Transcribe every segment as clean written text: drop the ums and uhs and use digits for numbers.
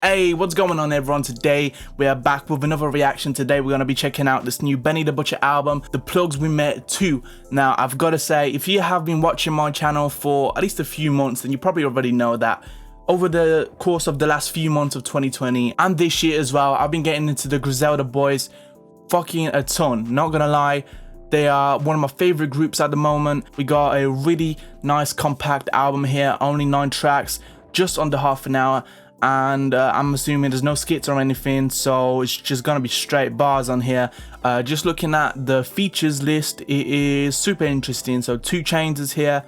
Hey, what's going on everyone? Today we are back with another reaction. Today we're going to be checking out this new Benny the Butcher album, The Plugs We Met 2. Now I've got to say, if you have been watching my channel for at least a few months, then you probably already know that over the course of the last few months of 2020 and this year as well, I've been getting into the Griselda boys fucking a ton. Not gonna lie, they are one of my favorite groups at the moment. We got a really nice compact album here, only 9 tracks, just under half an hour. And I'm assuming there's no skits or anything, so it's just gonna be straight bars on here. Just looking at the features list, it is super interesting. So 2 Chainz is here,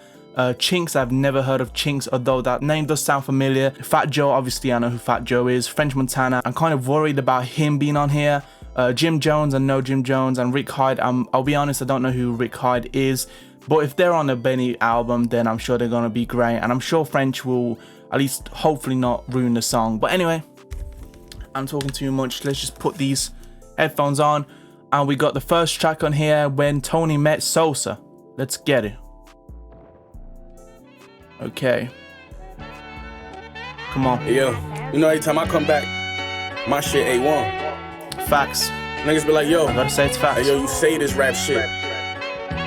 Chinks, I've never heard of Chinks, although that name does sound familiar. Fat Joe, obviously I know who Fat Joe is. French Montana, I'm kind of worried about him being on here. Jim Jones, I know Jim Jones, and Rick Hyde, I'll be honest, I don't know who Rick Hyde is, but if they're on a Benny album, then I'm sure they're gonna be great, and I'm sure French will at least hopefully not ruin the song. But anyway, I'm talking too much. Let's just put these headphones on, and we got the first track on here, When Tony Met Salsa. Let's get it. Okay, come on. Hey, yo, you know, every time I come back, my shit A1. Facts. Niggas be like, yo, I gotta say it's facts. hey, yo, you say this rap shit.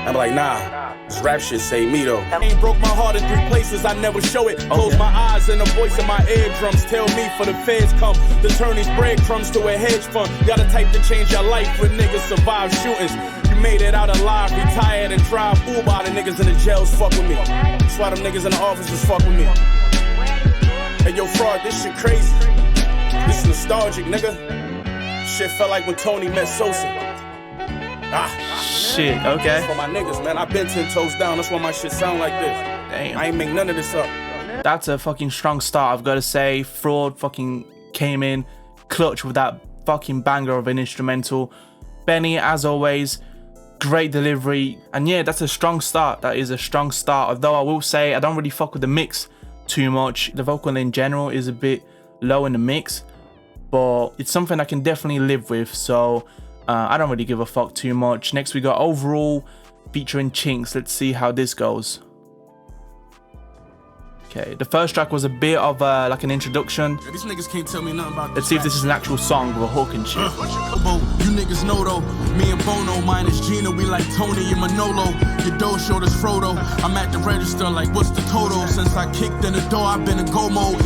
I'm like, nah, this rap shit say me though. Ain't broke my heart in 3 places, I never show it. Close my eyes and the voice in my eardrums tell me for the feds come to turn these breadcrumbs to a hedge fund. Gotta type to change your life when niggas survive shootings. You made it out alive, retired and drive Uber. The niggas in the jails fuck with me. That's why them niggas in the offices fuck with me. Hey yo, fraud, this shit crazy. This nostalgic, nigga. Shit felt like when Tony met Sosa. Shit, okay. For my niggas, man, I've been 10 toes down. That's why my shit sound like this. Damn. I ain't make none of this up. That's a fucking strong start, I've got to say. Fraud fucking came in clutch with that fucking banger of an instrumental. Benny, as always, great delivery. And yeah, that's a strong start. That is a strong start. Although I will say, I don't really fuck with the mix too much. The vocal in general is a bit low in the mix, but it's something I can definitely live with. So I don't really give a fuck too much. Next we got Overall featuring Chinks. Let's see how this goes. Okay, the first track was a bit of like an introduction. Yeah, these niggas can't tell me nothing about Let's see if this is an actual song with a hook and shit. You niggas know though, me and Bono, minus Gina, we like Tony and Manolo. Your dough showed us Frodo. I'm at the register like, what's the total? Since I kicked in the door, I've been in go mode.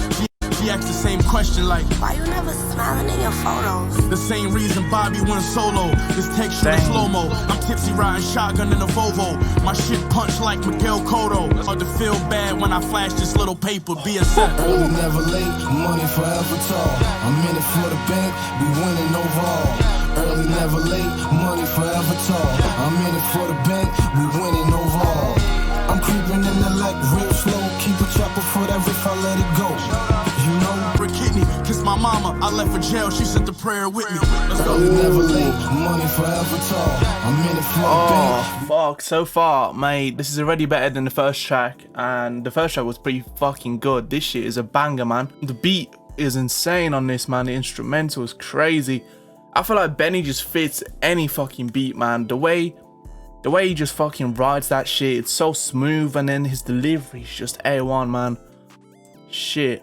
She asked the same question like, why you never smiling in your photos? The same reason Bobby went solo. This texture is slow-mo. I'm tipsy riding shotgun in a Volvo. My shit punch like Miguel Cotto. Hard to feel bad when I flash this little paper. BSF. Early, never late, money forever tall. I'm in it for the bank, we winning overall. Early, never late, money forever tall. I'm in it for the bank, we winning overall. I'm creeping in the light real slow. Keep a chopper for that if I let it go. You know, Rick Kidney, kiss my mama. I left for jail, she sent the prayer with me. Let's go. early, never late, money forever tall. I'm in it for the bank. Fuck, so far, mate, this is already better than the first track, and the first track was pretty fucking good. This shit is a banger, man. The beat is insane on this, man. The instrumental is crazy. I feel like Benny just fits any fucking beat, man. The way he just fucking rides that shit, it's so smooth, and then his delivery is just A1, man. Shit.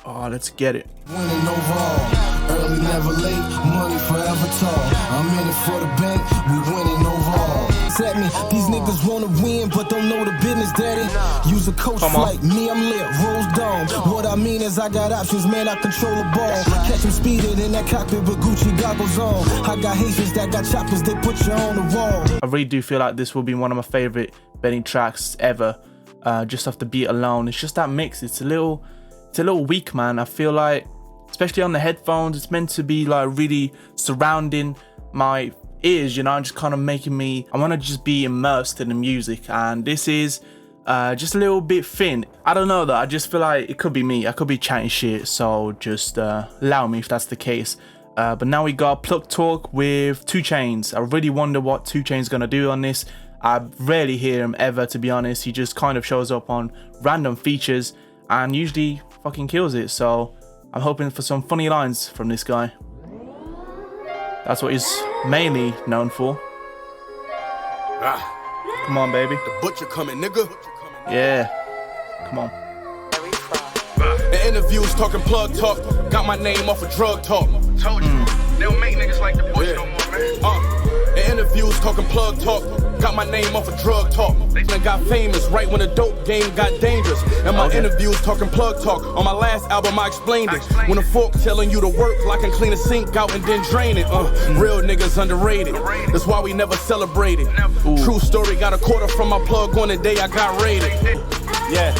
Oh, let's get it. Winning overall. Early, never late, money forever tall. I'm in it for the bank, we winning overall. At me, these niggas wanna win, but don't know the business, daddy. Use a coach flight, me, I'm lit, Rose Dome. What I mean is I got options, man, I control the ball. Catch him speeding in that cockpit with Gucci goggles on. I got Haitians that got choppers, they put you on the wall. I really do feel like this will be one of my favorite Benny tracks ever. Just off the beat alone, it's just that mix. It's a little weak, man. I feel like, especially on the headphones, it's meant to be like really surrounding my ears, you know, just kind of making me, I want to just be immersed in the music, and this is just a little bit thin. I don't know though, I just feel like it could be me, I could be chatting shit, so just allow me if that's the case. But now we got Plug Talk with 2 Chainz. I really wonder what 2 Chainz gonna do on this. I rarely hear him ever, to be honest. He just kind of shows up on random features and usually fucking kills it, so I'm hoping for some funny lines from this guy. That's what he's mainly known for. Come on, baby. The butcher coming, nigga. Yeah. Come on. And interviews talking plug talk. Got my name off of drug talk. Told you, they don't make niggas like the Bush no more, man. In interviews talking plug talk. Got my name off of drug talk. They got famous right when the dope game got dangerous. And my interviews talking plug talk. On my last album I explained it. When a fork telling you to work like I can clean a sink out and then drain it. Real niggas underrated. That's why we never celebrated. True story, got a quarter from my plug on the day I got raided. Yeah.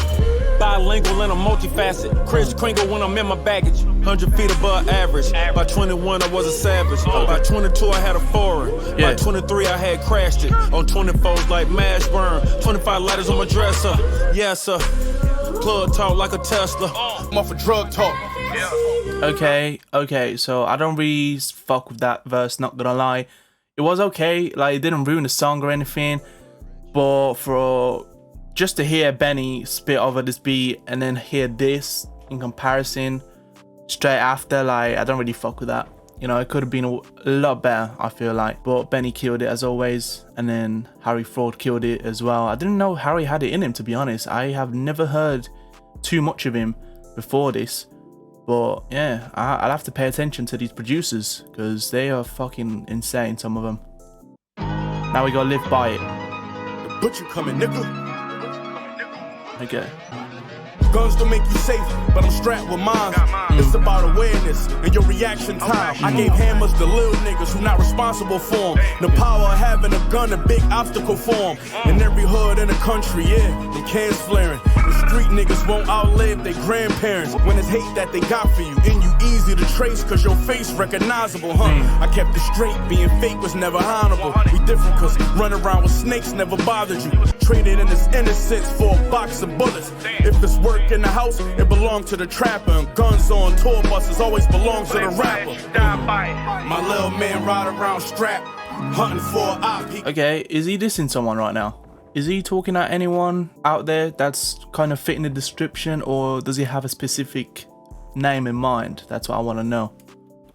Bilingual and I'm multifaceted. Chris Kringle when I'm in my baggage. 100 feet above average. By 21 I was a savage. By 22 I had a foreign. By 23 I had crashed it. On 24s like mash burn. 25 lighters on my dresser. Yes sir. Plug talk like a Tesla. I'm off of drug talk. Okay, so I don't really fuck with that verse, not gonna lie. It was okay, like it didn't ruin the song or anything, but for just to hear Benny spit over this beat and then hear this in comparison straight after, like I don't really fuck with that. You know, it could have been a lot better, I feel like, but Benny killed it as always, and then Harry Fraud killed it as well. I didn't know Harry had it in him, to be honest. I have never heard too much of him before this, but yeah, I'll have to pay attention to these producers because they are fucking insane, some of them. Now we gotta live by it. The butcher coming, nigga. Okay. Guns don't make you safe, but I'm strapped with mine. It's about awareness and your reaction time. I gave hammers to little niggas who not responsible for them. The power of having a gun, a big obstacle for them. In every hood in the country, yeah, the cans flaring. The street niggas won't outlive their grandparents. When it's hate that they got for you, and you easy to trace cause your face recognizable, I kept it straight, being fake was never honorable. We different cause run around with snakes never bothered you. Traded in this innocence for a box of bullets. If it's work in the house, it belonged to the trapper. And guns on tour buses always belongs to the rapper. My little man ride around strapped, hunting for an op. Okay, is he dissing someone right now? Is he talking at anyone out there that's kind of fitting the description, or does he have a specific name in mind? That's what I want to know.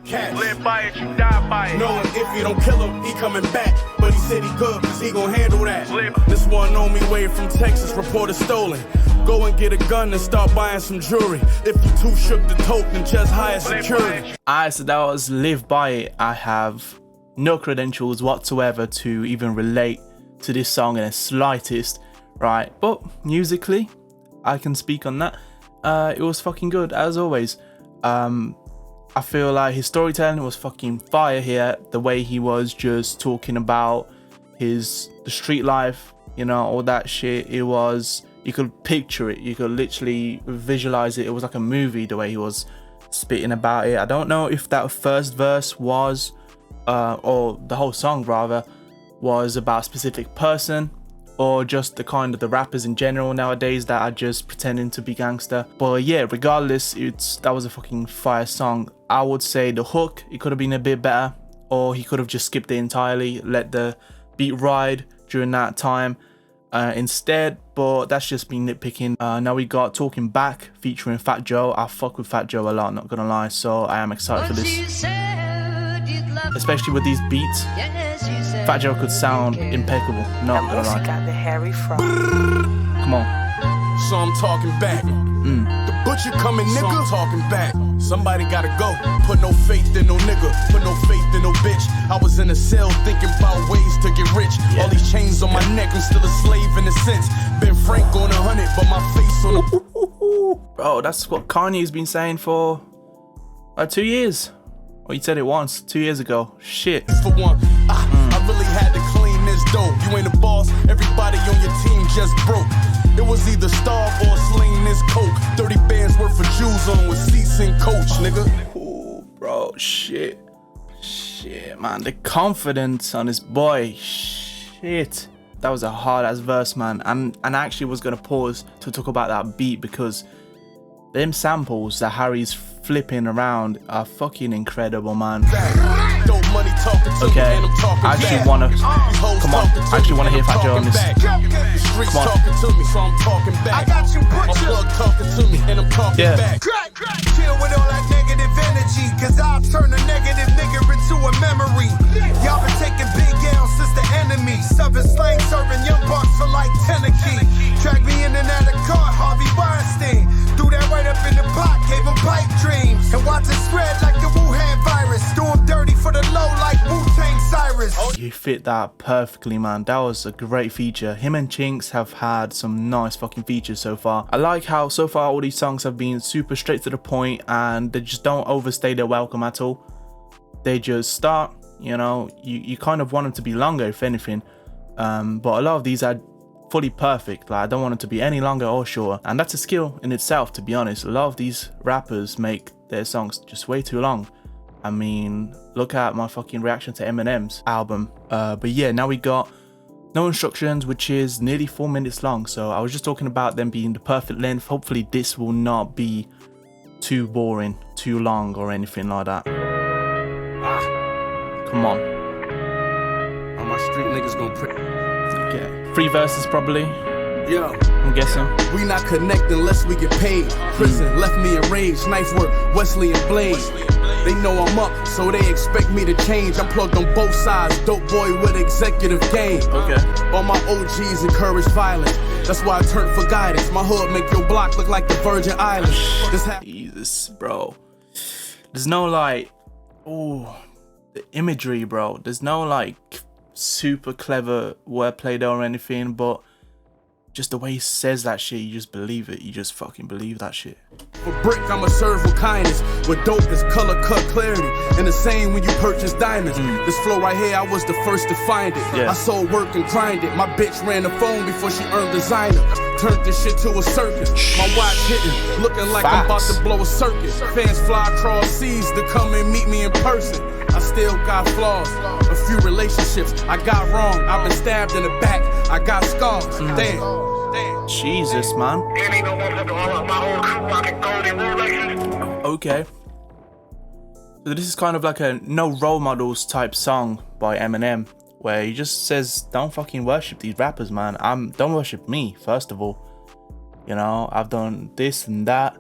Live by it, you die by it. Knowing if you don't kill him, he coming back. But he said he good, cause he gon' handle that. This one on me way from Texas, reported stolen. Go and get a gun and start buying some jewelry. If you too shook to tote, then just hire security. Alright, so that was Live By It. I have no credentials whatsoever to even relate to this song in the slightest, right? But musically, I can speak on that. It was fucking good, as always. I feel like his storytelling was fucking fire here. The way he was just talking about the street life, you know, all that shit. It was, you could picture it. You could literally visualize it. It was like a movie, the way he was spitting about it. I don't know if that first verse was, or the whole song rather, was about a specific person, or just the kind of the rappers in general nowadays that are just pretending to be gangster. But yeah, regardless, that was a fucking fire song. I would say the hook, it could have been a bit better, or he could have just skipped it entirely, let the beat ride during that time instead, but that's just me nitpicking. Now we got Talking Back featuring Fat Joe. I fuck with Fat Joe a lot, not gonna lie, so I am excited for this. Especially with these beats, Fat Joe could sound impeccable, not gonna lie. Come on. So I'm talking back. The butcher coming, nigga. So I'm talking back. Somebody gotta go. Put no faith in no nigga. Put no faith in no bitch. I was in a cell thinking about ways to get rich. All these chains on my neck, I'm still a slave in a sense. Been Frank on 100, but my face on the... Bro, that's what Kanye's been saying for 2 years. Well, he said it once, 2 years ago. Shit. For one, I really had to clean this dope. You ain't a boss, everybody on your team just broke. It was either starve or sling this coke. 30 bands worth of Jews on with seats and coach, nigga. Ooh, bro, shit, man. The confidence on this boy, shit. That was a hard ass verse, man. And I actually was gonna pause to talk about that beat because them samples that Harry's flipping around are fucking incredible, man. Okay, I actually wanna, come on, I actually wanna hear Fat Joe on this. Come on. I got you talking to me and I'm talking back. Chill with all that negative energy, cause I'll turn a negative nigga into a memory. Y'all been taking big L's since the enemy. Serving slang, serving young bucks for like Tennessee. Drag me in and out of car, Harvey Weinstein. Threw that right up in the pot, gave nervous. You fit that perfectly, man. That was a great feature. Him and Chinks have had some nice fucking features so far. I like how so far all these songs have been super straight to the point and they just don't overstay their welcome at all. They just start, you know, you kind of want them to be longer if anything. But a lot of these are fully perfect. Like, I don't want it to be any longer or shorter, and that's a skill in itself, to be honest. A lot of these rappers make their songs just way too long. I mean, look at my fucking reaction to Eminem's album. But yeah, now we got No Instructions, which is nearly 4 minutes long. So I was just talking about them being the perfect length. Hopefully this will not be too boring, too long, or anything like that. Come on. All my street niggas gon' pray. Yeah, 3 verses probably. Yeah, I'm guessing. we not connect unless we get paid. Prison left me enraged. Knife work, Wesley and Blade. They know I'm up, so they expect me to change. I'm plugged on both sides. Dope boy with executive game. Okay. All my OGs encourage violence. That's why I turned for guidance. My hood make your block look like the Virgin Islands. Jesus, bro. There's no like, oh, the imagery, bro. There's no like super clever wordplay there or anything, but just the way he says that shit, you just believe it. You just fucking believe that shit. For brick, I'ma serve with kindness. With dope, is color cut clarity. And the same when you purchase diamonds. This flow right here, I was the first to find it. Yeah. I sold work and grinded. My bitch ran the phone before she earned designer. Turned this shit to a circus. My watch hitting, looking like I'm about to blow a circuit. Fans fly across seas to come and meet me in person. I still got flaws, a few relationships I got wrong. I've been stabbed in the back, I got scars. Damn. Jesus, man. Okay. So this is kind of like a no role models type song by Eminem, where he just says, don't fucking worship these rappers, man. Don't worship me, first of all. You know, I've done this and that.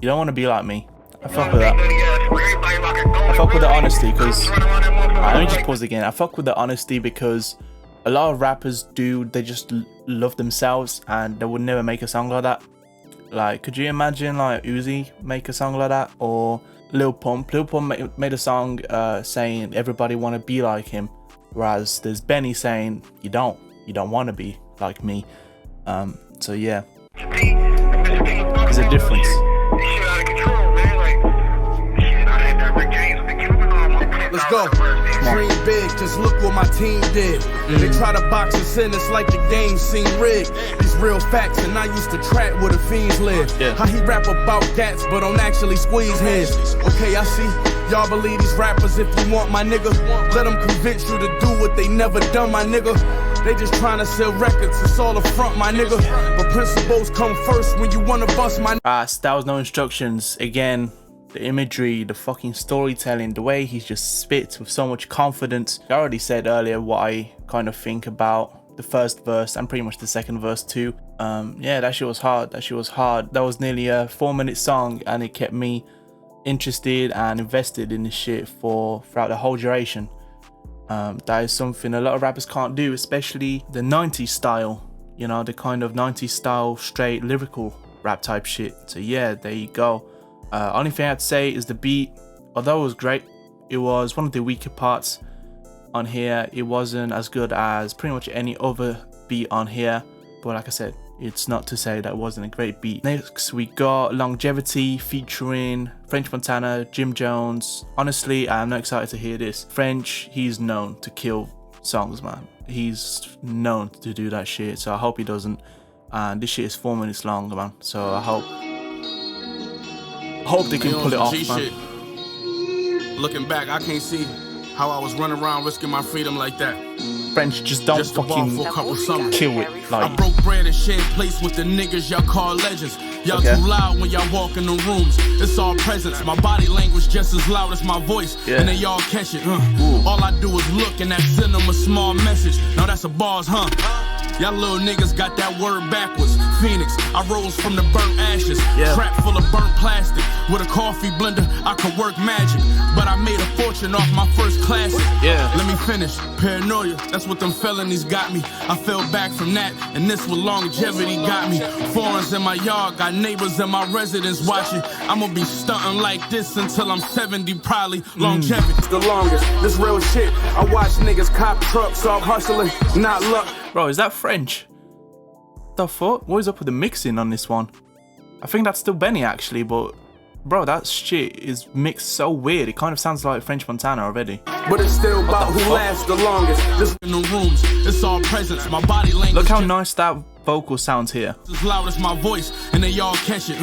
You don't want to be like me. I fuck with that. I fuck with the honesty because... let me just pause again. I fuck with the honesty because a lot of rappers they just love themselves and they would never make a song like that. Like, could you imagine like Uzi make a song like that? Or Lil Pump? Lil Pump made a song saying everybody want to be like him. Whereas there's Benny saying you don't want to be like me. So yeah. There's a difference. Let's go. Dream big, just look what my team did. They try to box us in, it's like the game seem rigged. These real facts, and I used to trap where the fiends live. How he rap about gats, but don't actually squeeze heads. Okay, I see. Y'all believe these rappers if you want, my nigga. Let them convince you to do what they never done, my nigga. They just trying to sell records, it's all a front, my nigga. But principles come first when you wanna bust my... That was No Instructions. Again, the imagery, the fucking storytelling, the way he just spits with so much confidence. I already said earlier what I kind of think about the first verse and pretty much the second verse too. Yeah, that shit was hard. That was nearly a 4-minute song and it kept me interested and invested in this shit throughout the whole duration. That is something a lot of rappers can't do, especially the 90s style, you know, the kind of 90s style straight lyrical rap type shit. So yeah, there you go. Only thing I have to say is the beat, although it was great, it was one of the weaker parts on here. It wasn't as good as pretty much any other beat on here, but like I said, it's not to say that it wasn't a great beat. Next we got Longevity featuring French Montana, Jim Jones. Honestly, I'm not excited to hear this. French, he's known to kill songs, man. He's known to do that shit, so I hope he doesn't. And this shit is 4 minutes long, man, so I hope they can pull it off, man. Looking back, I can't see how I was running around risking my freedom like that. French, just don't fucking kill it. Like, I broke bread and shared plates with the niggas y'all call legends. Y'all too loud when y'all walk in the rooms. It's all presence. My body language just as loud as my voice. And they all catch it. All I do is look and that send them a small message. Now that's a bars, huh? Y'all little niggas got that word backwards. phoenix. I rose from the burnt ashes, trap full of burnt plastic. With a coffee blender, I could work magic. But I made a fortune off my first classic. Let me finish. Paranoia, that's what them felonies got me. I fell back from that, and this what longevity got me. Foreigns in my yard, got neighbors in my residence watching. I'ma be stunting like this until I'm 70, probably. Longevity's the longest. This real shit. I watch niggas cop trucks off hustling, not luck. Bro, is that French? The fuck? What is up with the mixing on this one? I think that's still Benny actually, but bro, that shit is mixed so weird. It kind of sounds like French Montana already. But it's still about who lasts the longest. Just in the rooms, it's all presence. My body language. Look how nice that vocal sounds here. As loud as my voice, and they all catch it.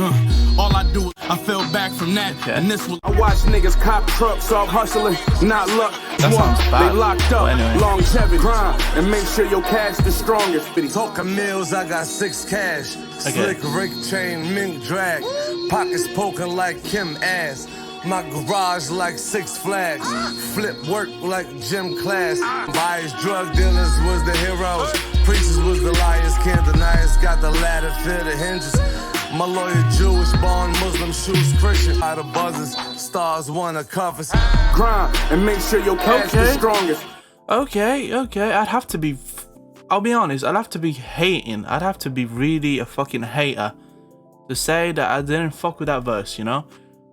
All I do is I fell back from that, and this was. I watch niggas cop trucks off hustling, not luck. That sounds bad. They locked up, anyway. longevity, grind, and make sure your cash the strongest. Talking mills, I got 6 cash. Slick Rick chain, mink drag. Pockets poking like Kim ass. My garage like 6 Flags. Flip work like gym class. Biased drug dealers was the heroes. Preachers was the liars. Can't deny us. Got the ladder, fear the hinges. My lawyer Jewish, born Muslim, shoes Christian. Out of buzzers, stars wanna covers. Grind and make sure your cash the strongest. Okay. I'd have to be. I'll be honest. I'd have to be hating. I'd have to be really a fucking hater to say that I didn't fuck with that verse. You know,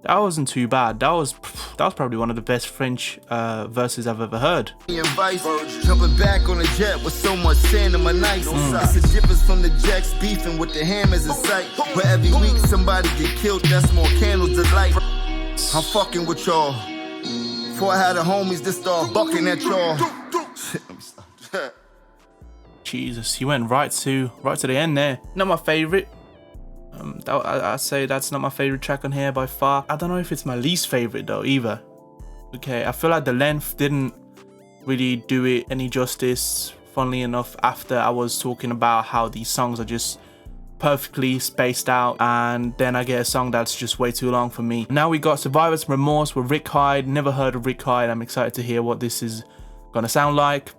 that wasn't too bad. That was probably one of the best French verses I've ever heard. Jumping back on a jet with so much sand in my nights. It's the difference from the jacks beefing with the hammers in sight. Where every week somebody get killed, that's more candles to light. I'm fucking with y'all. Before I had the homies, this start bucking at y'all. Jesus, he went right to the end there. Not my favorite. I'd say that's not my favorite track on here by far. I don't know if it's my least favorite though either. Okay, I feel like the length didn't really do it any justice. Funnily enough, after I was talking about how these songs are just perfectly spaced out, and then I get a song that's just way too long for me. Now we got Survivor's Remorse with Rick Hyde. Never heard of Rick Hyde. I'm excited to hear what this is gonna sound like.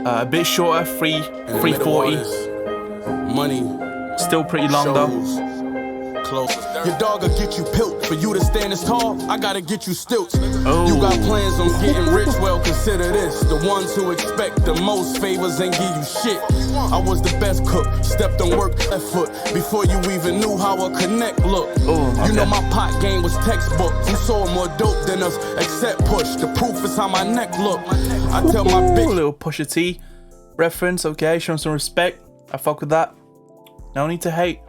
A bit shorter, 340. Money. Still pretty long though. Close. Your dog'll get you pilt. For you to stand as tall, I gotta get you stilts. You got plans on getting rich, well consider this. The ones who expect the most favors and give you shit. I was the best cook, stepped on work left foot before you even knew how a connect looked. You know my pot game was textbook. You sold more dope than us, except push. The proof is how my neck look. I tell my bitch. Little Pusha T reference, okay, show him some respect. I fuck with that. No need to hate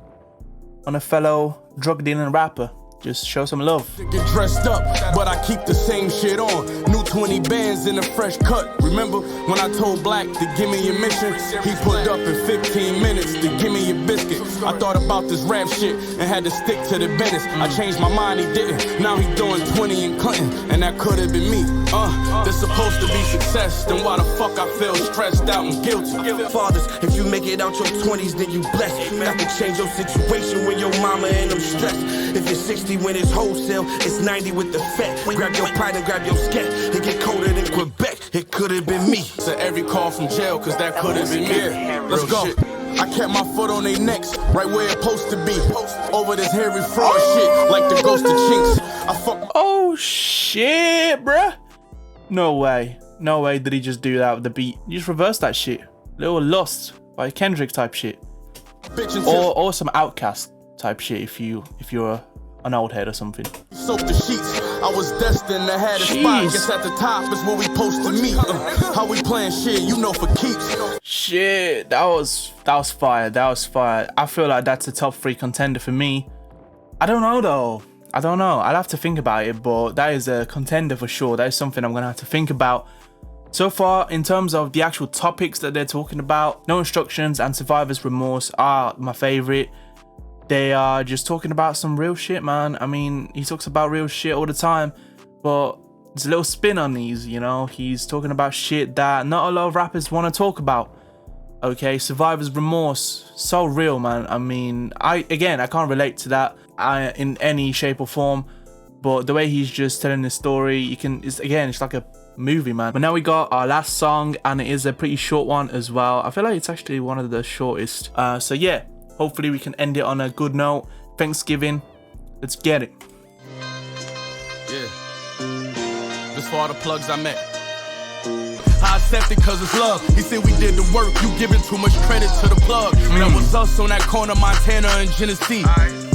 on a fellow drug dealing rapper. Just show some love. Get dressed up, but I keep the same shit on. New 20 bands in a fresh cut. Remember when I told Black to give me your mission? He pulled up in 15 minutes to give me your biscuit. I thought about this rap shit and had to stick to the business. I changed my mind, he didn't. Now he doing 20 in Clinton, and that could have been me. This supposed to be success, then why the fuck I feel stressed out and guilty? Fathers, if you make it out your 20s, then you blessed. I can change your situation when your mama and them stressed. If it's 60 when it's wholesale, it's 90 with the fat. Grab your pint and grab your scat. It get colder than Quebec, it could have been me. To every call from jail, cause that could have been me. Let's go. I kept my foot on their necks, right where it's supposed to be. Over this hairy fraud shit, like the ghost of Chinks. I fuck. Oh shit, bruh. No way did he just do that with the beat. You just reverse that shit. Little Lost by Kendrick type shit. Or some Outkast type shit if you're an old head or something. Soak the sheets. I was destined to have a spot. Guess at the top is where we supposed to meet. How we playing shit, you know, for keeps. Shit, that was fire. That was fire. I feel like that's a top 3 contender for me. I don't know though. I don't know. I'll have to think about it, but that is a contender for sure. That is something I'm gonna have to think about. So far, in terms of the actual topics that they're talking about, No Instructions and Survivor's Remorse are my favorite. They are just talking about some real shit, man. I mean, he talks about real shit all the time, but there's a little spin on these, you know? He's talking about shit that not a lot of rappers want to talk about. Okay, Survivor's Remorse, so real, man. I mean, I can't relate to that in any shape or form, but the way he's just telling the story, it's like a movie, man. But now we got our last song, and it is a pretty short one as well. I feel like it's actually one of the shortest. So yeah, hopefully we can end it on a good note. Thanksgiving, let's get it. Yeah, this for all the plugs I met. I accept it cause it's love. He said we did the work, you giving too much credit to the plug. That was us on that corner, Montana and Genesee.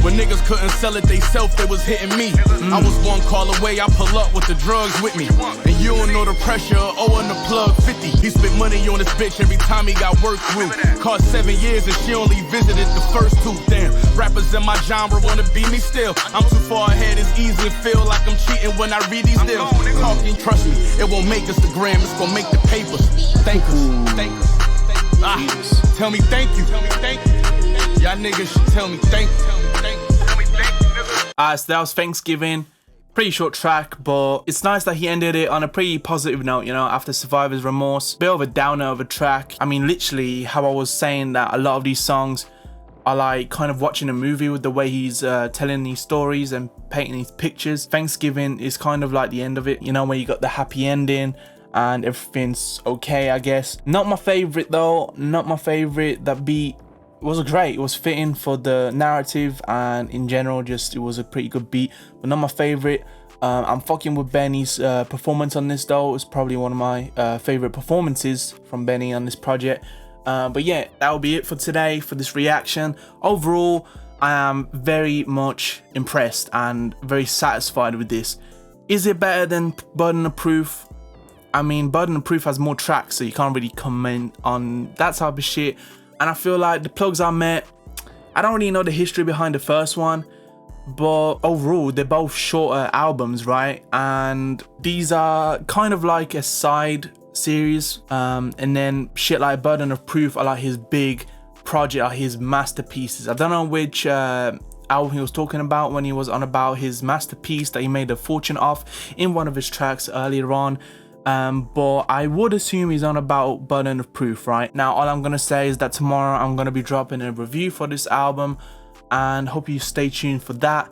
When niggas couldn't sell it they self, they was hitting me. I was one call away, I pull up with the drugs with me. And you don't know the pressure of owing the plug 50. He spent money on this bitch every time he got work through. Cost 7 years and she only visited the first 2. Damn, rappers in my genre wanna be me still. I'm too far ahead, it's easy to feel like I'm cheating when I read these deals. Talking, trust me, it won't make us the gram, it's gonna make the papers. Thank us, thank us, thank us. Tell me thank you, tell me thank you. Y'all niggas should tell me thank you, tell me thank you, tell me thank you. So that was Thanksgiving. Pretty short track, but it's nice that he ended it on a pretty positive note, you know, after Survivor's Remorse. Bit of a downer of a track. I mean, literally, how I was saying that a lot of these songs are like kind of watching a movie with the way he's telling these stories and painting these pictures. Thanksgiving is kind of like the end of it, you know, where you got the happy ending and everything's okay, I guess. Not my favorite though, not my favorite. That beat was great, it was fitting for the narrative, and in general just it was a pretty good beat, but not my favorite. I'm fucking with Benny's performance on this though. It's probably one of my favorite performances from Benny on this project. But yeah, that will be it for today for this reaction. Overall, I am very much impressed and very satisfied with this. Is it better than Burden of Proof? I mean, Burden of Proof has more tracks, so you can't really comment on that type of shit. And I feel like the plugs I met, I don't really know the history behind the first one, but overall they're both shorter albums, right? And these are kind of like a side series, and then shit like Burden of Proof are like his big project, are his masterpieces. I don't know which album he was talking about when he was on about his masterpiece that he made a fortune off in one of his tracks earlier on. But I would assume he's on about Burden of Proof, right? Now, all I'm gonna say is that tomorrow I'm gonna be dropping a review for this album, and hope you stay tuned for that.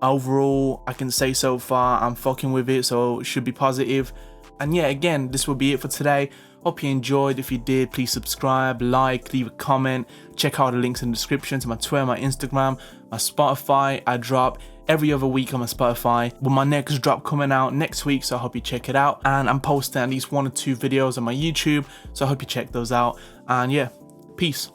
Overall, I can say so far I'm fucking with it, so it should be positive. And yeah, again, this will be it for today. Hope you enjoyed. If you did, please subscribe, like, leave a comment. Check out the links in the description to my Twitter, my Instagram, my Spotify. I drop every other week on my Spotify, with my next drop coming out next week, so I hope you check it out. And I'm posting at least 1 or 2 videos on my YouTube, so I hope you check those out. And yeah, peace.